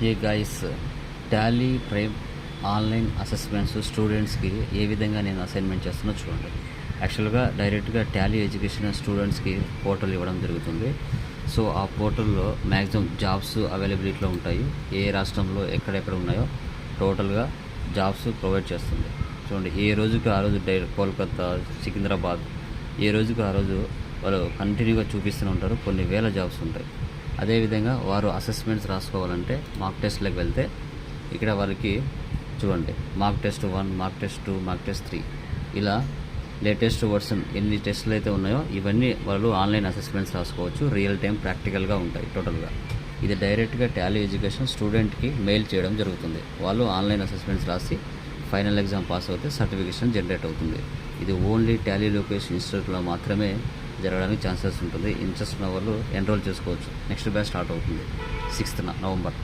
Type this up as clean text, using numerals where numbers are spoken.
ఏ guys, Tally Prime online assessments స్టూడెంట్స్కి ఏ విధంగా నేను అసైన్మెంట్ చేస్తున్నా చూడండి. యాక్చువల్గా డైరెక్ట్గా టాలీ ఎడ్యుకేషన్ స్టూడెంట్స్కి పోర్టల్ ఇవ్వడం జరుగుతుంది. సో ఆ పోర్టల్లో మ్యాక్సిమం జాబ్స్ అవైలబిలిటీలో ఉంటాయి. ఏ రాష్ట్రంలో ఎక్కడెక్కడ ఉన్నాయో టోటల్గా జాబ్స్ ప్రొవైడ్ చేస్తుంది. చూడండి, ఏ రోజుకి ఆ రోజు కోల్కతా, సికింద్రాబాద్, ఏ రోజుకి ఆ రోజు వాళ్ళు కంటిన్యూగా చూపిస్తూనే ఉంటారు. కొన్ని వేల జాబ్స్ ఉంటాయి. అదేవిధంగా వారు అసెస్మెంట్స్ రాసుకోవాలంటే మాక్ టెస్ట్లకు వెళ్తే ఇక్కడ వారికి చూడండి, mock test 1, mock test 2, mock test 3 ఇలా లేటెస్ట్ వర్షన్ ఎన్ని టెస్టులు అయితే ఉన్నాయో ఇవన్నీ వాళ్ళు ఆన్లైన్ అసెస్మెంట్స్ రాసుకోవచ్చు. రియల్ టైం ప్రాక్టికల్గా ఉంటాయి టోటల్గా. ఇది డైరెక్ట్గా టాలీ ఎడ్యుకేషన్ స్టూడెంట్కి మెయిల్ చేయడం జరుగుతుంది. వాళ్ళు ఆన్లైన్ అసెస్మెంట్స్ రాసి ఫైనల్ ఎగ్జామ్ పాస్ అవుతే సర్టిఫికేషన్ జనరేట్ అవుతుంది. ఇది ఓన్లీ టాలీ లొకేషన్ ఇన్స్టిట్యూట్లో మాత్రమే జరగడానికి ఛాన్సెస్ ఉంటుంది. ఇంట్రెస్ట్ ఉన్న వాళ్ళు ఎన్రోల్ చేసుకోవచ్చు. నెక్స్ట్ బ్యాచ్ స్టార్ట్ అవుతుంది 6th నవంబర్.